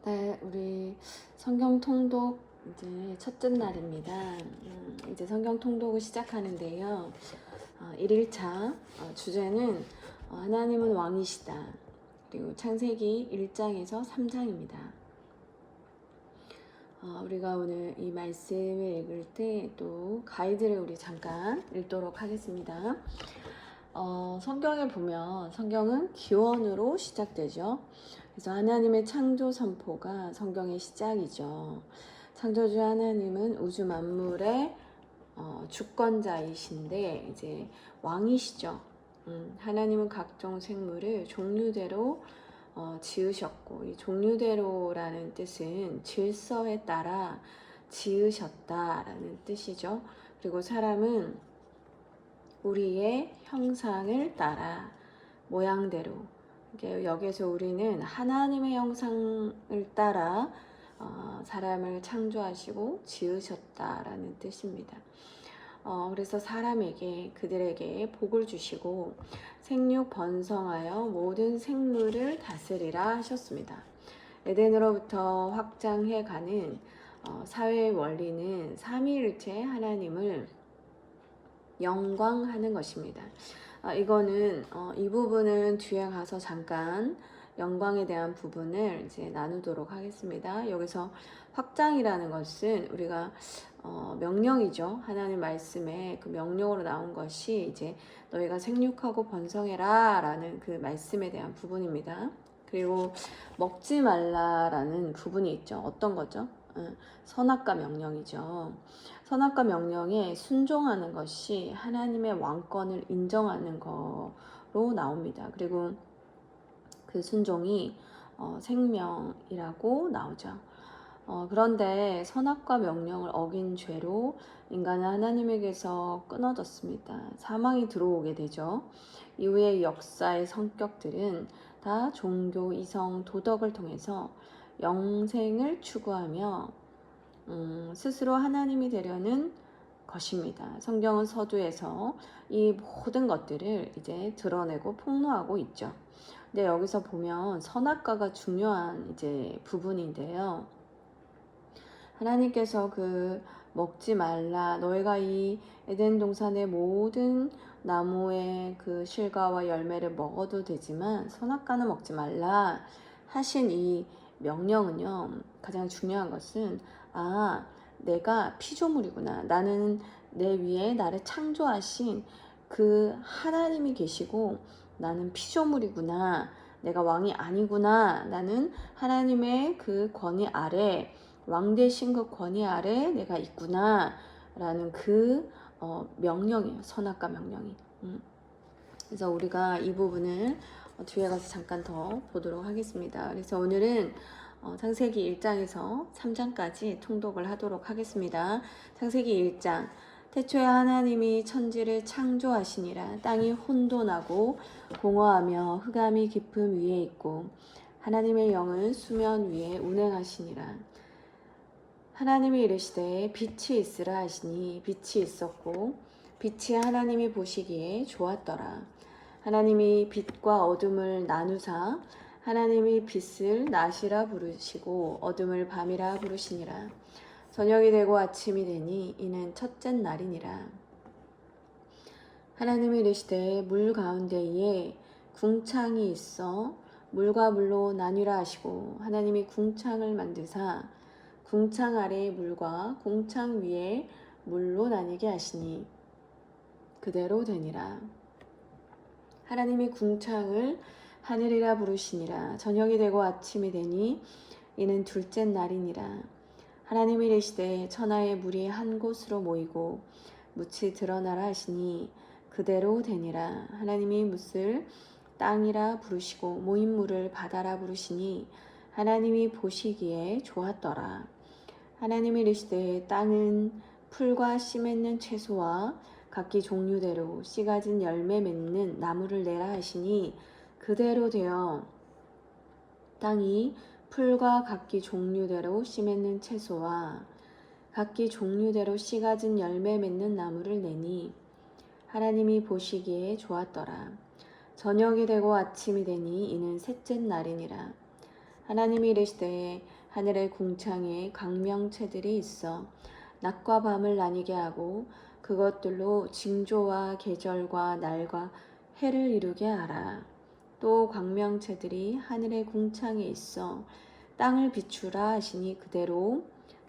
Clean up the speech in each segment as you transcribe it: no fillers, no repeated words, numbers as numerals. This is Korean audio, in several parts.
네, 우리 성경 통독 이제 첫째 날입니다. 이제 성경 통독을 시작하는데요. 1일차 주제는 하나님은 왕이시다. 그리고 창세기 1장에서 3장입니다. 우리가 오늘 이 말씀을 읽을 때 또 가이드를 우리 잠깐 읽도록 하겠습니다. 성경에 보면 성경은 기원으로 시작되죠. 그래서 하나님의 창조 선포가 성경의 시작이죠. 창조주 하나님은 우주 만물의 주권자이신데 이제 왕이시죠. 하나님은 각종 생물을 종류대로 지으셨고, 이 종류대로라는 뜻은 질서에 따라 지으셨다라는 뜻이죠. 그리고 사람은 우리의 형상을 따라 모양대로, 여기에서 우리는 하나님의 형상을 따라 사람을 창조하시고 지으셨다라는 뜻입니다. 그래서 사람에게, 그들에게 복을 주시고 생육 번성하여 모든 생물을 다스리라 하셨습니다. 에덴으로부터 확장해가는 사회의 원리는 삼위일체 하나님을 영광하는 것입니다. 이거는 이 부분은 뒤에 가서 잠깐 영광에 대한 부분을 이제 나누도록 하겠습니다. 여기서 확장이라는 것은 우리가 명령이죠. 하나님 말씀에 그 명령으로 나온 것이 이제 너희가 생육하고 번성해라 라는 그 말씀에 대한 부분입니다. 그리고 먹지 말라라는 부분이 있죠. 어떤 거죠? 선악과 명령이죠. 선악과 명령에 순종하는 것이 하나님의 왕권을 인정하는 거로 나옵니다. 그리고 그 순종이 생명이라고 나오죠. 그런데 선악과 명령을 어긴 죄로 인간은 하나님에게서 끊어졌습니다. 사망이 들어오게 되죠. 이후의 역사의 성격들은 다 종교, 이성, 도덕을 통해서 영생을 추구하며 스스로 하나님이 되려는 것입니다. 성경은 서두에서 이 모든 것들을 이제 드러내고 폭로하고 있죠. 근데 여기서 보면 선악과가 중요한 이제 부분인데요. 하나님께서 그 먹지 말라, 너희가 이 에덴 동산의 모든 나무의 그 실과와 열매를 먹어도 되지만 선악과는 먹지 말라 하신 이 명령은요, 가장 중요한 것은 내가 피조물이구나, 나는 내 위에 나를 창조하신 그 하나님이 계시고 나는 피조물이구나, 내가 왕이 아니구나, 나는 하나님의 그 권위 아래, 왕 대신 그 권위 아래 내가 있구나 라는 그 명령이에요. 선악과 명령이. 그래서 우리가 이 부분을 뒤에 가서 잠깐 더 보도록 하겠습니다. 그래서 오늘은 창세기 1장에서 3장까지 통독을 하도록 하겠습니다. 창세기 1장. 태초에 하나님이 천지를 창조하시니라. 땅이 혼돈하고 공허하며 흑암이 깊음 위에 있고 하나님의 영은 수면 위에 운행하시니라. 하나님이 이르시되 빛이 있으라 하시니 빛이 있었고 빛이 하나님이 보시기에 좋았더라. 하나님이 빛과 어둠을 나누사 하나님이 빛을 낮이라 부르시고 어둠을 밤이라 부르시니라. 저녁이 되고 아침이 되니 이는 첫째 날이니라. 하나님이 이르시되 물 가운데에 궁창이 있어 물과 물로 나뉘라 하시고 하나님이 궁창을 만드사 궁창 아래의 물과 궁창 위에 물로 나뉘게 하시니 그대로 되니라. 하나님이 궁창을 하늘이라 부르시니라. 저녁이 되고 아침이 되니 이는 둘째 날이니라. 하나님이 이르시되 천하의 물이 한 곳으로 모이고 묻이 드러나라 하시니 그대로 되니라. 하나님이 묻을 땅이라 부르시고 모인 물을 바다라 부르시니 하나님이 보시기에 좋았더라. 하나님이 이르시되 땅은 풀과 씨 맺는 채소와 각기 종류대로 씨 가진 열매 맺는 나무를 내라 하시니 그대로 되어 땅이 풀과 각기 종류대로 씨 맺는 채소와 각기 종류대로 씨 가진 열매 맺는 나무를 내니 하나님이 보시기에 좋았더라. 저녁이 되고 아침이 되니 이는 셋째 날이니라. 하나님이 이르시되 하늘의 궁창에 광명체들이 있어 낮과 밤을 나뉘게 하고 그것들로 징조와 계절과 날과 해를 이루게 하라. 또 광명체들이 하늘의 궁창에 있어 땅을 비추라 하시니 그대로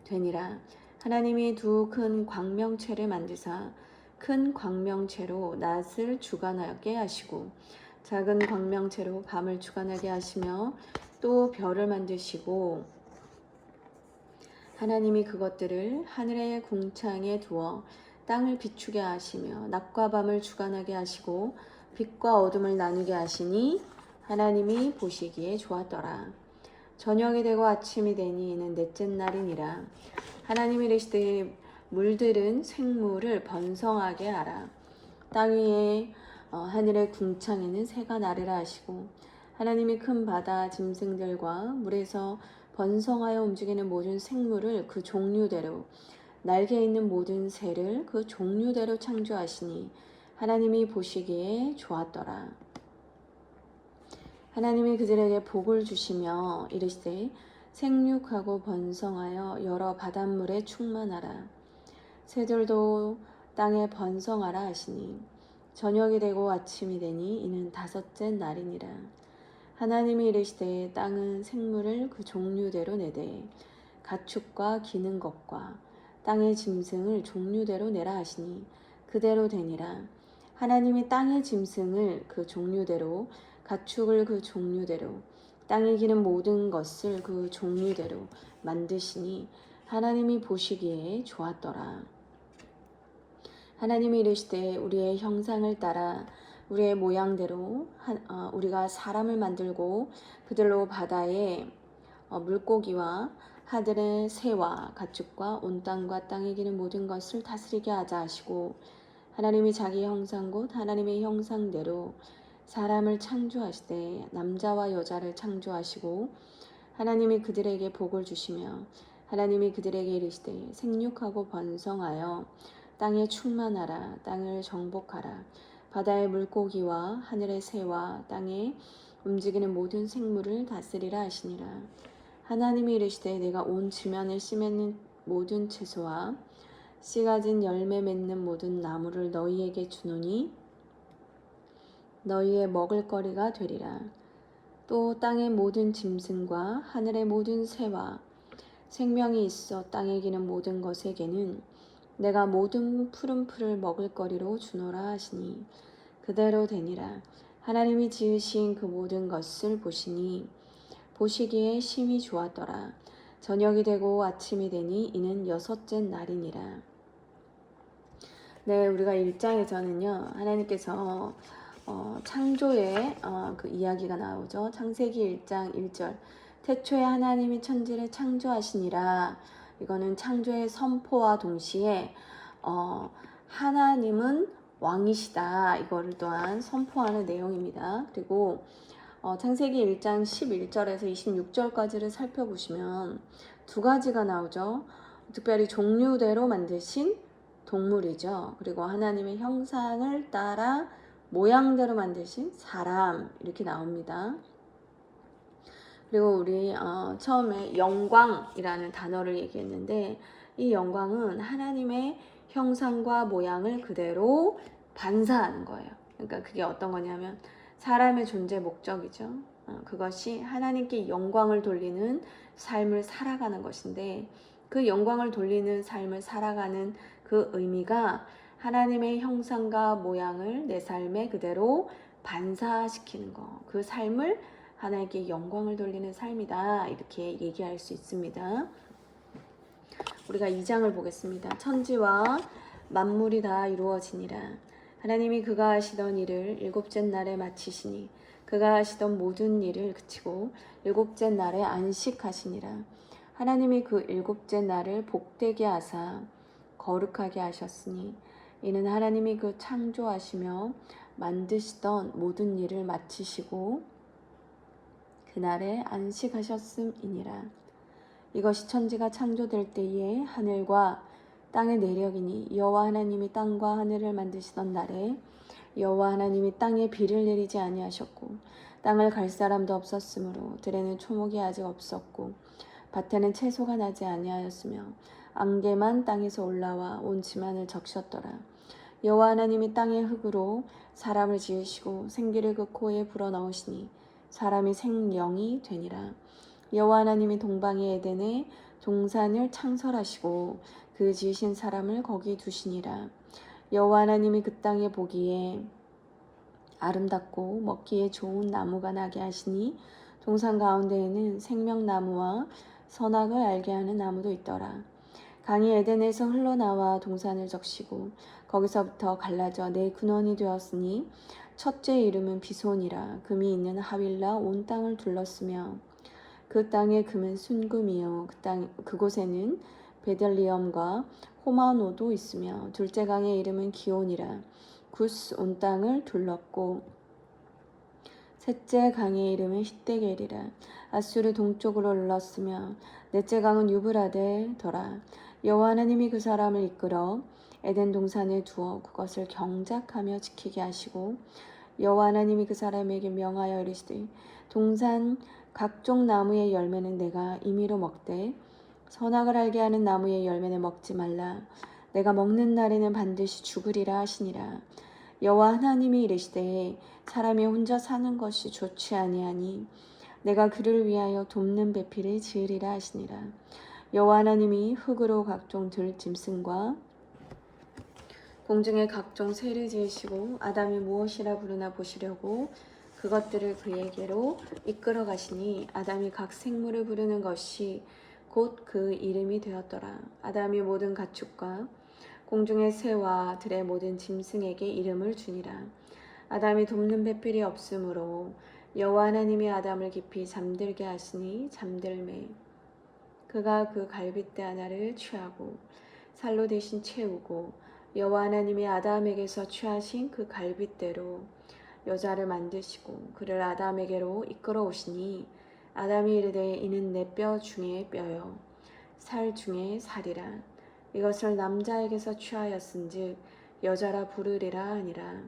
되니라. 하나님이 두 큰 광명체를 만드사 큰 광명체로 낮을 주관하게 하시고 작은 광명체로 밤을 주관하게 하시며 또 별을 만드시고 하나님이 그것들을 하늘의 궁창에 두어 땅을 비추게 하시며 낮과 밤을 주관하게 하시고 빛과 어둠을 나누게 하시니 하나님이 보시기에 좋았더라. 저녁이 되고 아침이 되니 이는 넷째 날이니라. 하나님이 이르시되 물들은 생물을 번성하게 하라. 땅 위에 하늘의 궁창에는 새가 나르라 하시고 하나님이 큰 바다 짐승들과 물에서 번성하여 움직이는 모든 생물을 그 종류대로 날개 있는 모든 새를 그 종류대로 창조하시니 하나님이 보시기에 좋았더라. 하나님이 그들에게 복을 주시며 이르시되 생육하고 번성하여 여러 바닷물에 충만하라. 새들도 땅에 번성하라 하시니 저녁이 되고 아침이 되니 이는 다섯째 날이니라. 하나님이 이르시되 땅은 생물을 그 종류대로 내되 가축과 기는 것과 땅의 짐승을 종류대로 내라 하시니 그대로 되니라. 하나님이 땅의 짐승을 그 종류대로 가축을 그 종류대로 땅에 기는 모든 것을 그 종류대로 만드시니 하나님이 보시기에 좋았더라. 하나님이 이르시되 우리의 형상을 따라 우리의 모양대로 우리가 사람을 만들고 그들로 바다의 물고기와 하늘의 새와 가축과 온 땅과 땅에 기는 모든 것을 다스리게 하자 하시고 하나님이 자기 형상 곧 하나님의 형상대로 사람을 창조하시되 남자와 여자를 창조하시고 하나님이 그들에게 복을 주시며 하나님이 그들에게 이르시되 생육하고 번성하여 땅에 충만하라. 땅을 정복하라. 바다의 물고기와 하늘의 새와 땅에 움직이는 모든 생물을 다스리라 하시니라. 하나님이 이르시되 내가 온 지면을 씨 맺는 모든 채소와 씨 가진 열매 맺는 모든 나무를 너희에게 주노니 너희의 먹을거리가 되리라. 또 땅의 모든 짐승과 하늘의 모든 새와 생명이 있어 땅에 기는 모든 것에게는 내가 모든 푸른 풀을 먹을거리로 주노라 하시니 그대로 되니라. 하나님이 지으신 그 모든 것을 보시니 보시기에 심히 좋았더라. 저녁이 되고 아침이 되니 이는 여섯째 날이니라. 네, 우리가 1장에서는요 하나님께서 창조의 그 이야기가 나오죠. 창세기 1장 1절 태초에 하나님이 천지를 창조하시니라. 이거는 창조의 선포와 동시에 하나님은 왕이시다. 이거를 또한 선포하는 내용입니다. 그리고 창세기 1장 11절에서 26절까지를 살펴보시면 두 가지가 나오죠. 특별히 종류대로 만드신 동물이죠. 그리고 하나님의 형상을 따라 모양대로 만드신 사람 이렇게 나옵니다. 그리고 우리 처음에 영광이라는 단어를 얘기했는데 이 영광은 하나님의 형상과 모양을 그대로 반사하는 거예요. 그러니까 그게 어떤 거냐면 사람의 존재 목적이죠. 그것이 하나님께 영광을 돌리는 삶을 살아가는 것인데 그 영광을 돌리는 삶을 살아가는 그 의미가 하나님의 형상과 모양을 내 삶에 그대로 반사시키는 거. 그 삶을 하나님께 영광을 돌리는 삶이다. 이렇게 얘기할 수 있습니다. 우리가 2장을 보겠습니다. 천지와 만물이 다 이루어지니라. 하나님이 그가 하시던 일을 일곱째 날에 마치시니 그가 하시던 모든 일을 그치고 일곱째 날에 안식하시니라. 하나님이 그 일곱째 날을 복되게 하사 거룩하게 하셨으니 이는 하나님이 그 창조하시며 만드시던 모든 일을 마치시고 그날에 안식하셨음이니라. 이것이 천지가 창조될 때에 하늘과 땅의 내력이니 여호와 하나님이 땅과 하늘을 만드시던 날에 여호와 하나님이 땅에 비를 내리지 아니하셨고 땅을 갈 사람도 없었으므로 들에는 초목이 아직 없었고 밭에는 채소가 나지 아니하였으며 안개만 땅에서 올라와 온 지만을 적셨더라. 여호와 하나님이 땅의 흙으로 사람을 지으시고 생기를 그 코에 불어넣으시니 사람이 생령이 되니라. 여호와 하나님이 동방의 에덴에 동산을 창설하시고 그 지으신 사람을 거기 두시니라. 여호와 하나님이 그 땅에 보기에 아름답고 먹기에 좋은 나무가 나게 하시니 동산 가운데에는 생명나무와 선악을 알게 하는 나무도 있더라. 강이 에덴에서 흘러나와 동산을 적시고 거기서부터 갈라져 네 근원이 되었으니 첫째 이름은 비손이라. 금이 있는 하윌라 온 땅을 둘렀으며 그 땅의 금은 순금이요 그곳에는 베들리엄과 호마노도 있으며 둘째 강의 이름은 기온이라. 구스 온 땅을 둘렀고 셋째 강의 이름은 히데겔이라. 아수르 동쪽으로 흘렀으며 넷째 강은 유브라데더라. 여호와 하나님이 그 사람을 이끌어 에덴 동산에 두어 그것을 경작하며 지키게 하시고 여호와 하나님이 그 사람에게 명하여 이르시되 동산 각종 나무의 열매는 내가 임의로 먹되 선악을 알게 하는 나무의 열매는 먹지 말라. 내가 먹는 날에는 반드시 죽으리라 하시니라. 여호와 하나님이 이르시되 사람이 혼자 사는 것이 좋지 아니하니 내가 그를 위하여 돕는 배필을 지으리라 하시니라. 여호와 하나님이 흙으로 각종 들짐승과 공중의 각종 새를 지으시고 아담이 무엇이라 부르나 보시려고 그것들을 그에게로 이끌어 가시니 아담이 각 생물을 부르는 것이 곧 그 이름이 되었더라. 아담이 모든 가축과 공중의 새와 들의 모든 짐승에게 이름을 주니라. 아담이 돕는 배필이 없으므로 여호와 하나님이 아담을 깊이 잠들게 하시니 잠들매 그가 그 갈빗대 하나를 취하고 살로 대신 채우고 여호와 하나님이 아담에게서 취하신 그 갈빗대로 여자를 만드시고 그를 아담에게로 이끌어 오시니 아담이 이르되 이는 내 뼈 중에 뼈요 살 중에 살이라. 이것을 남자에게서 취하였은즉 여자라 부르리라 하니라.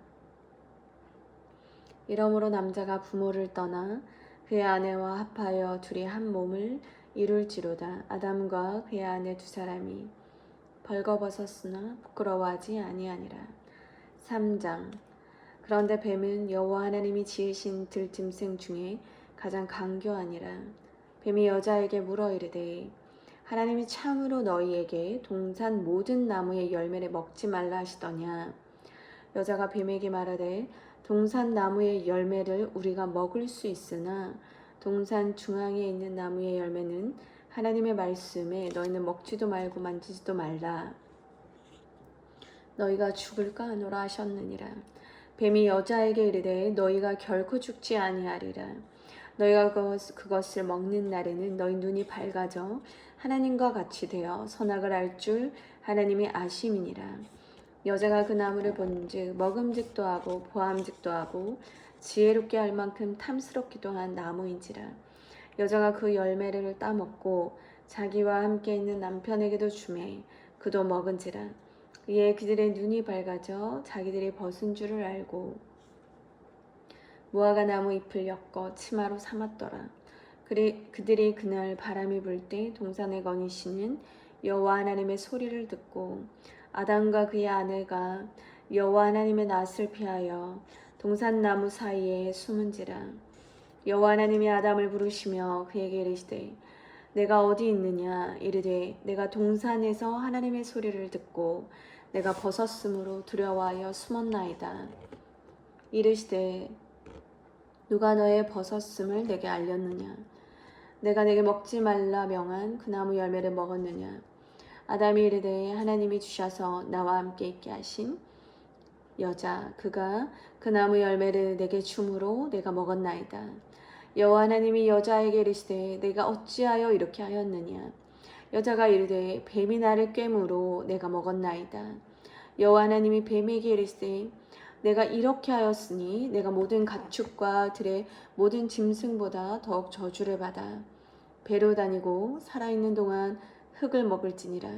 이러므로 남자가 부모를 떠나 그의 아내와 합하여 둘이 한 몸을 이룰지로다. 아담과 그의 아내 두 사람이 벌거벗었으나 부끄러워하지 아니하니라. 3장. 그런데 뱀은 여호와 하나님이 지으신 들짐승 중에 가장 강교하니라. 뱀이 여자에게 물어 이르되 하나님이 참으로 너희에게 동산 모든 나무의 열매를 먹지 말라 하시더냐. 여자가 뱀에게 말하되 동산 나무의 열매를 우리가 먹을 수 있으나 동산 중앙에 있는 나무의 열매는 하나님의 말씀에 너희는 먹지도 말고 만지지도 말라. 너희가 죽을까 하노라 하셨느니라. 뱀이 여자에게 이르되 너희가 결코 죽지 아니하리라. 너희가 그것을 먹는 날에는 너희 눈이 밝아져 하나님과 같이 되어 선악을 알 줄 하나님이 아심이니라. 여자가 그 나무를 본즉 먹음직도 하고 보암직도 하고 지혜롭게 할 만큼 탐스럽기도 한 나무인지라. 여자가 그 열매를 따먹고 자기와 함께 있는 남편에게도 주매 그도 먹은지라. 이에 그들의 눈이 밝아져 자기들이 벗은 줄을 알고 무화과 나무 잎을 엮어 치마로 삼았더라. 그들이 그날 바람이 불 때 동산에 거니시는 여호와 하나님의 소리를 듣고 아담과 그의 아내가 여호와 하나님의 낯을 피하여 동산 나무 사이에 숨은지라. 여호와 하나님이 아담을 부르시며 그에게 이르시되 내가 어디 있느냐. 이르되 내가 동산에서 하나님의 소리를 듣고 내가 벗었으므로 두려워하여 숨었나이다. 이르시되 누가 너의 벗었음을 내게 알렸느냐. 내가 내게 먹지 말라 명한 그 나무 열매를 먹었느냐. 아담이 이르되 하나님이 주셔서 나와 함께 있게 하신 여자 그가 그 나무 열매를 내게 주므로 내가 먹었나이다. 여호와 하나님이 여자에게 이르시되 내가 어찌하여 이렇게 하였느냐. 여자가 이르되 뱀이 나를 꿰므로 내가 먹었나이다. 여호와 하나님이 뱀에게 이르시되 내가 이렇게 하였으니 내가 모든 가축과 들의 모든 짐승보다 더욱 저주를 받아 배로 다니고 살아있는 동안 흙을 먹을지니라.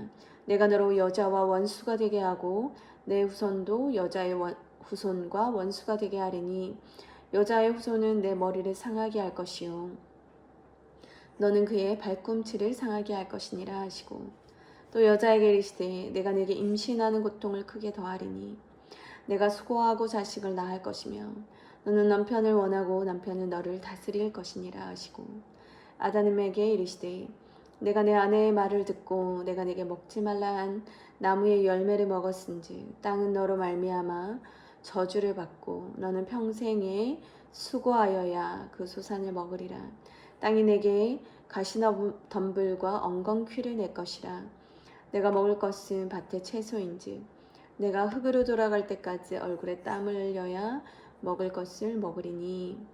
내가 너로 여자와 원수가 되게 하고 내 후손도 여자의 후손과 원수가 되게 하리니 여자의 후손은 내 머리를 상하게 할 것이요 너는 그의 발꿈치를 상하게 할 것이니라 하시고 또 여자에게 이르시되 내가 네게 임신하는 고통을 크게 더하리니 내가 수고하고 자식을 낳을 것이며 너는 남편을 원하고 남편은 너를 다스릴 것이니라 하시고 아담에게 이르시되 내가 내 아내의 말을 듣고 내가 네게 먹지 말라 한 나무의 열매를 먹었은즉 땅은 너로 말미암아 저주를 받고 너는 평생에 수고하여야 그 소산을 먹으리라. 땅이 내게 가시덤불과 엉겅퀴를 낼 것이라. 내가 먹을 것은 밭의 채소인즉 내가 흙으로 돌아갈 때까지 얼굴에 땀을 흘려야 먹을 것을 먹으리니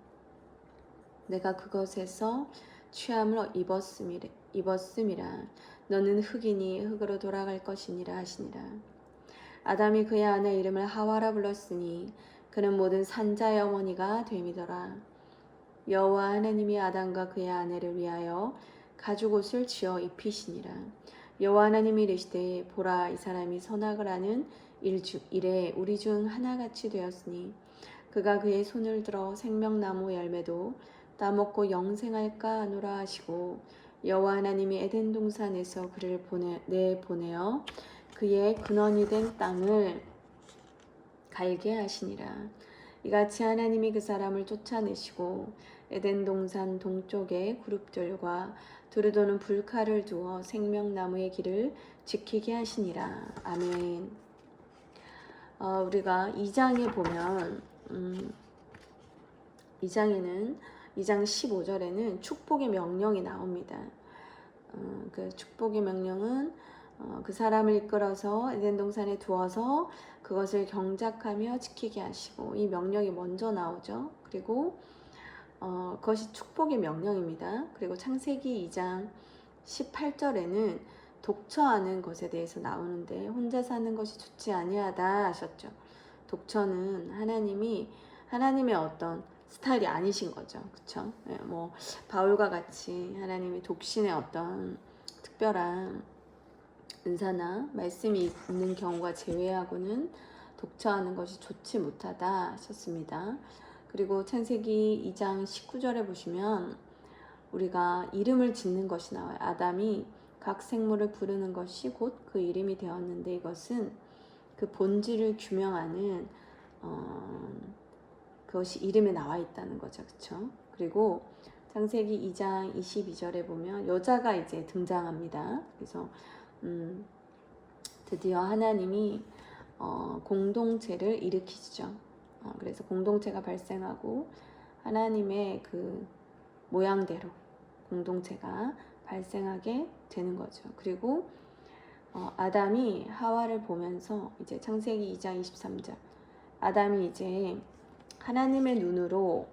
내가 그것에서 취함을 입었음이라. 너는 흙이니 흙으로 돌아갈 것이니라 하시니라. 아담이 그의 아내 이름을 하와라 불렀으니 그는 모든 산자의 어머니가 됨이더라. 여호와 하나님이 아담과 그의 아내를 위하여 가죽옷을 지어 입히시니라. 여호와 하나님이 이르시되 보라 이 사람이 선악을 하는 일에 우리 중 하나같이 되었으니 그가 그의 손을 들어 생명나무 열매도 따먹고 영생할까 하노라 하시고 여호와 하나님이 에덴 동산에서 그를 내보내어 그의 근원이 된 땅을 갈게 하시니라. 이같이 하나님이 그 사람을 쫓아내시고 에덴 동산 동쪽에 그룹들과 두루도는 불칼을 두어 생명나무의 길을 지키게 하시니라. 아멘. 우리가 2장에 보면 2장에는 2장 15절에는 축복의 명령이 나옵니다. 그 축복의 명령은 그 사람을 이끌어서 에덴 동산에 두어서 그것을 경작하며 지키게 하시고 이 명령이 먼저 나오죠. 그리고 그것이 축복의 명령입니다. 그리고 창세기 2장 18절에는 독처하는 것에 대해서 나오는데 혼자 사는 것이 좋지 아니하다 하셨죠. 독처는 하나님의 어떤 스타일이 아니신 거죠. 그렇죠? 네, 뭐 바울과 같이 하나님이 독신의 어떤 특별한 은사나 말씀이 있는 경우가 제외하고는 독처하는 것이 좋지 못하다 하셨습니다. 그리고 창세기 2장 19절에 보시면 우리가 이름을 짓는 것이 나와요. 아담이 각 생물을 부르는 것이 곧 그 이름이 되었는데 이것은 그 본질을 규명하는 그것이 이름에 나와 있다는 거죠. 그렇죠? 그리고 창세기 2장 22절에 보면 여자가 이제 등장합니다. 그래서 드디어 하나님이 공동체를 일으키시죠. 그래서 공동체가 발생하고 하나님의 그 모양대로 공동체가 발생하게 되는 거죠. 그리고 아담이 하와를 보면서 이제 창세기 2장 23절 아담이 이제 하나님의 눈으로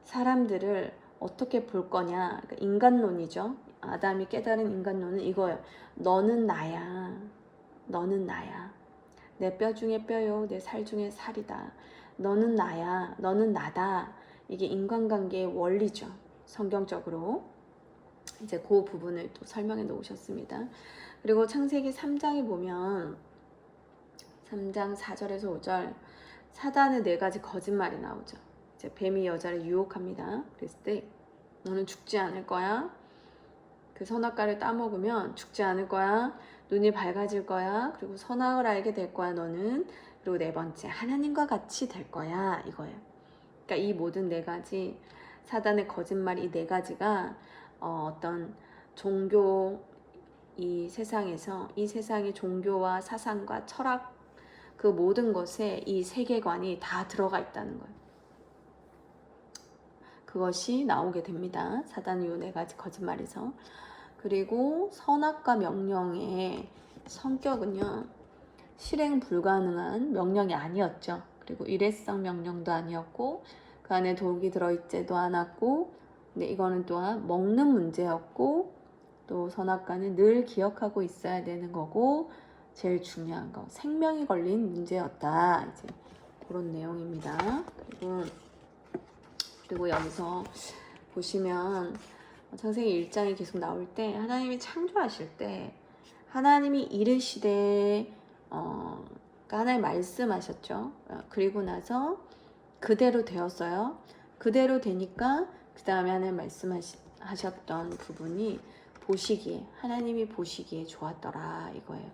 사람들을 어떻게 볼 거냐, 그러니까 인간론이죠. 아담이 깨달은 인간론은 이거예요. 너는 나야. 너는 나야. 내 뼈 중에 뼈요, 내 살 중에 살이다. 너는 나야. 너는 나다. 이게 인간관계의 원리죠. 성경적으로. 이제 그 부분을 또 설명해 놓으셨습니다. 그리고 창세기 3장에 보면 3장 4절에서 5절 사단의 4가지 거짓말이 나오죠. 이제 뱀이 여자를 유혹합니다. 그랬을 때 너는 죽지 않을 거야. 그 선악과를 따먹으면 죽지 않을 거야. 눈이 밝아질 거야. 그리고 선악을 알게 될 거야 너는. 그리고 4번째 하나님과 같이 될 거야 이거예요. 그러니까 이 모든 4가지 사단의 거짓말 이 4가지가 어떤 종교 이 세상에서 이 세상의 종교와 사상과 철학 그 모든 것에 이 세계관이 다 들어가 있다는 거예요. 그것이 나오게 됩니다. 사단의 이 4가지 거짓말에서. 그리고 선악과 명령의 성격은요. 실행 불가능한 명령이 아니었죠. 그리고 일회성 명령도 아니었고 그 안에 독이 들어있지도 않았고 근데 이거는 또한 먹는 문제였고 또 선악과는 늘 기억하고 있어야 되는 거고 제일 중요한 거 생명이 걸린 문제였다. 이제 그런 내용입니다. 그리고 여기서 보시면 창세기 1장이 계속 나올 때 하나님이 창조하실 때 하나님이 이르시되 그러니까 하나님 말씀하셨죠. 그리고 나서 그대로 되었어요. 그대로 되니까 그 다음에 하나님 하셨던 부분이 보시기에, 하나님이 보시기에 좋았더라 이거예요.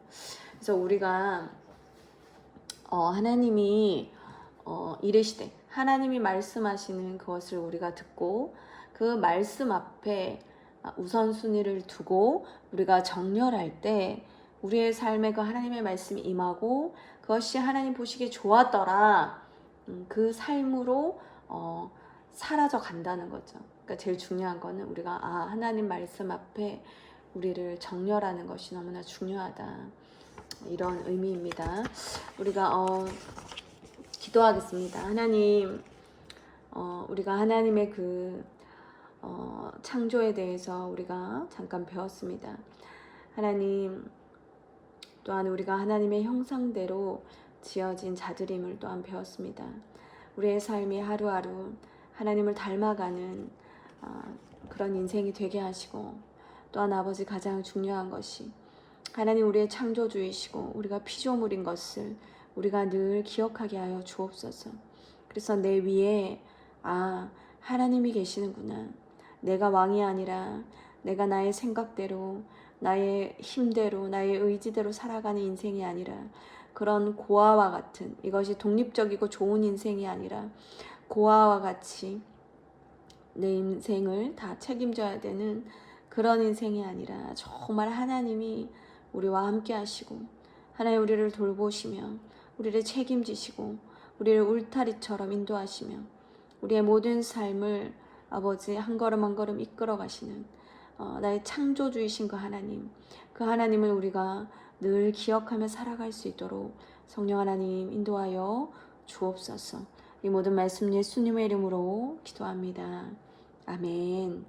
그래서 우리가 하나님이 이르시되, 하나님이 말씀하시는 그것을 우리가 듣고 그 말씀 앞에 우선순위를 두고 우리가 정렬할 때 우리의 삶에 그 하나님의 말씀이 임하고 그것이 하나님 보시기에 좋았더라, 그 삶으로 사라져 간다는 거죠. 그러니까 제일 중요한 거는 우리가 하나님 말씀 앞에 우리를 정렬하는 것이 너무나 중요하다, 이런 의미입니다. 우리가 기도하겠습니다. 하나님, 우리가 하나님의 그 창조에 대해서 우리가 잠깐 배웠습니다. 하나님, 또한 우리가 하나님의 형상대로 지어진 자들임을 또한 배웠습니다. 우리의 삶이 하루하루 하나님을 닮아가는 그런 인생이 되게 하시고, 또한 아버지, 가장 중요한 것이 하나님 우리의 창조주이시고 우리가 피조물인 것을 우리가 늘 기억하게 하여 주옵소서. 그래서 내 위에 하나님이 계시는구나, 내가 왕이 아니라 내가 나의 생각대로, 나의 힘대로, 나의 의지대로 살아가는 인생이 아니라, 그런 고아와 같은, 이것이 독립적이고 좋은 인생이 아니라 고아와 같이 내 인생을 다 책임져야 되는 그런 인생이 아니라, 정말 하나님이 우리와 함께 하시고 하나님 우리를 돌보시며 우리를 책임지시고 우리를 울타리처럼 인도하시며 우리의 모든 삶을 아버지 한 걸음 한 걸음 이끌어 가시는 나의 창조주이신 그 하나님, 그 하나님을 우리가 늘 기억하며 살아갈 수 있도록 성령 하나님 인도하여 주옵소서. 이 모든 말씀 예수님의 이름으로 기도합니다. 아멘.